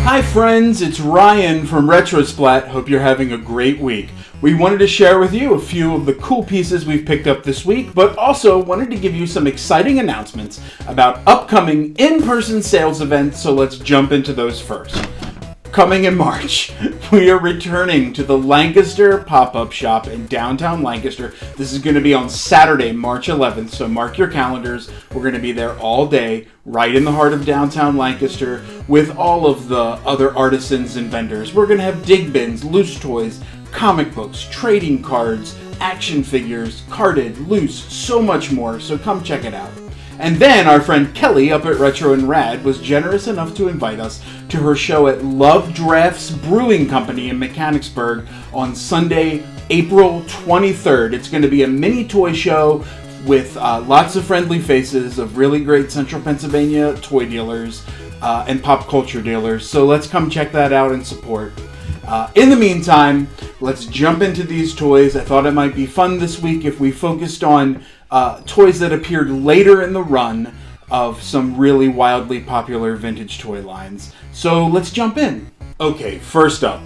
Hi friends, it's Ryan from Retrosplat. Hope you're having a great week. We wanted to share with you a few of the cool pieces we've picked up this week, but also wanted to give you some exciting announcements about upcoming in-person sales events, so let's jump into those first. Coming in March, we are returning to the Lancaster pop-up shop in downtown Lancaster. This is going to be on Saturday, March 11th, so mark your calendars. We're going to be there all day, right in the heart of downtown Lancaster, with all of the other artisans and vendors. We're going to have dig bins, loose toys, comic books, trading cards, action figures, carded, loose, so much more, so come check it out. And then our friend Kelly up at Retro and Rad was generous enough to invite us to her show at Love Drafts Brewing Company in Mechanicsburg on Sunday, April 23rd. It's going to be a mini toy show with lots of friendly faces of really great Central Pennsylvania toy dealers and pop culture dealers. So let's come check that out and support. In the meantime, let's jump into these toys. I thought it might be fun this week if we focused on toys that appeared later in the run of some really wildly popular vintage toy lines. So let's jump in. Okay, first up,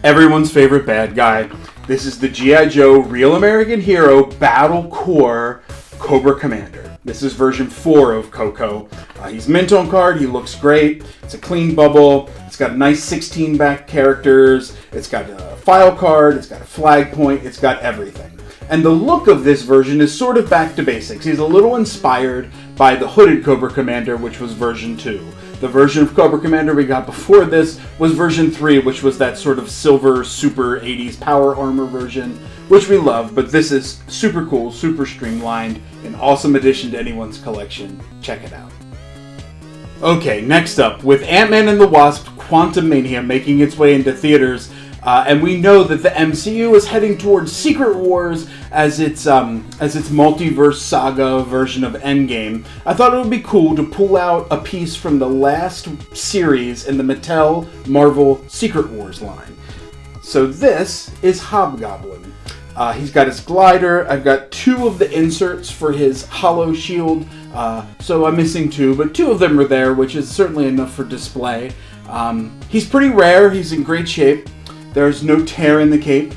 everyone's favorite bad guy. This is the G.I. Joe Real American Hero Battle Core Cobra Commander. This is version 4 of Coco. He's mint on card, he looks great. It's a clean bubble. It's got nice 16 back characters. It's got a file card, it's got a flag point, it's got everything. And the look of this version is sort of back to basics. He's a little inspired by the hooded Cobra Commander, which was version 2. The version of Cobra Commander we got before this was version 3, which was that sort of silver super 80s power armor version, which we love, but this is super cool, super streamlined, an awesome addition to anyone's collection. Check it out. Okay, next up, with Ant-Man and the Wasp Quantumania making its way into theaters, and we know that the MCU is heading towards Secret Wars as its multiverse saga version of Endgame. I thought it would be cool to pull out a piece from the last series in the Mattel Marvel Secret Wars line. So this is Hobgoblin. He's got his glider. I've got 2 of the inserts for his hollow shield, so I'm missing 2, but 2 of them are there, which is certainly enough for display. He's pretty rare. He's in great shape. There's no tear in the cape.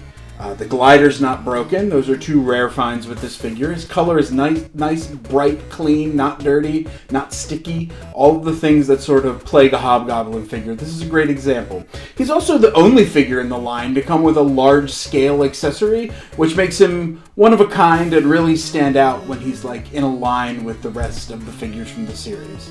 The glider's not broken. Those are 2 rare finds with this figure. His color is nice, bright, clean, not dirty, not sticky. All of the things that sort of plague a Hobgoblin figure. This is a great example. He's also the only figure in the line to come with a large-scale accessory, which makes him one of a kind and really stand out when he's like in a line with the rest of the figures from the series.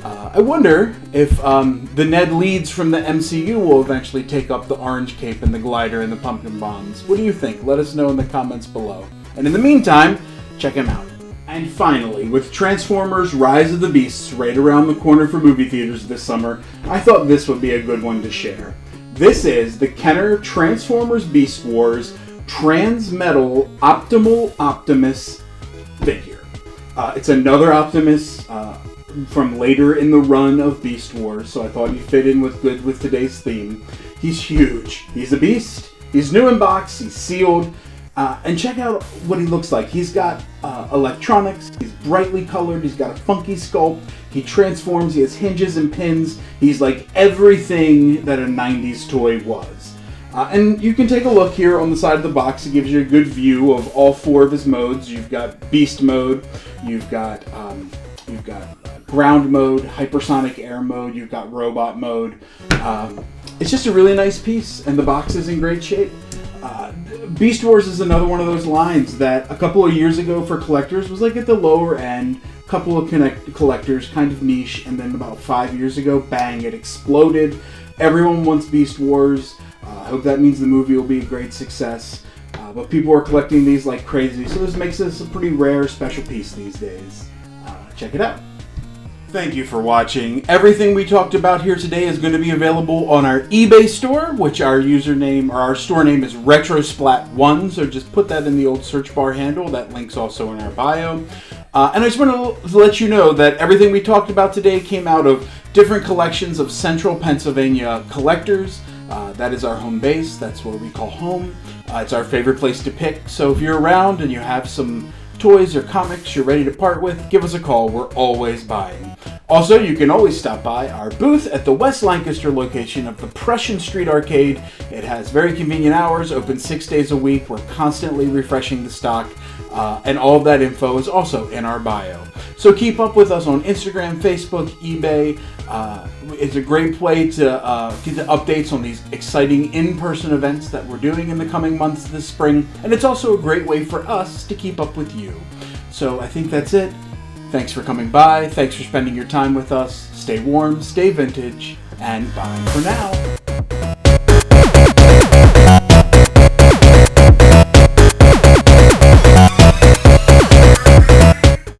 I wonder if the Ned Leeds from the MCU will eventually take up the orange cape and the glider and the pumpkin bombs. What do you think? Let us know in the comments below. And in the meantime, check him out. And finally, with Transformers Rise of the Beasts right around the corner for movie theaters this summer, I thought this would be a good one to share. This is the Kenner Transformers Beast Wars Transmetal Optimal Optimus figure. It's another Optimus from later in the run of Beast Wars, so I thought he fit in with today's theme. He's huge. He's a beast. He's new in box. He's sealed. And check out what he looks like. He's got electronics. He's brightly colored. He's got a funky sculpt. He transforms. He has hinges and pins. He's like everything that a 90s toy was. And you can take a look here on the side of the box. It gives you a good view of all 4 of his modes. You've got Beast mode. You've got ground mode, hypersonic air mode, you've got robot mode. It's just a really nice piece, and the box is in great shape. Beast Wars is another one of those lines that a couple of years ago for collectors was like at the lower end, a couple of collectors, kind of niche, and then about 5 years ago, bang, it exploded. Everyone wants Beast Wars. I hope that means the movie will be a great success. But people are collecting these like crazy, so this makes this a pretty rare special piece these days. Check it out. Thank you for watching. Everything we talked about here today is going to be available on our eBay store, which our username or our store name is Retrosplat1. So just put that in the old search bar handle. That link's also in our bio. And I just want to let you know that everything we talked about today came out of different collections of Central Pennsylvania collectors. That is our home base. That's what we call home. It's our favorite place to pick. So if you're around and you have some toys or comics you're ready to part with, give us a call. We're always buying. Also, you can always stop by our booth at the West Lancaster location of the Prussian Street Arcade. It has very convenient hours, open 6 days a week. We're constantly refreshing the stock, and all of that info is also in our bio. So keep up with us on Instagram, Facebook, eBay. It's a great way to get the updates on these exciting in-person events that we're doing in the coming months this spring, and it's also a great way for us to keep up with you. So I think that's it. Thanks for coming by. Thanks for spending your time with us. Stay warm, stay vintage, and bye for now.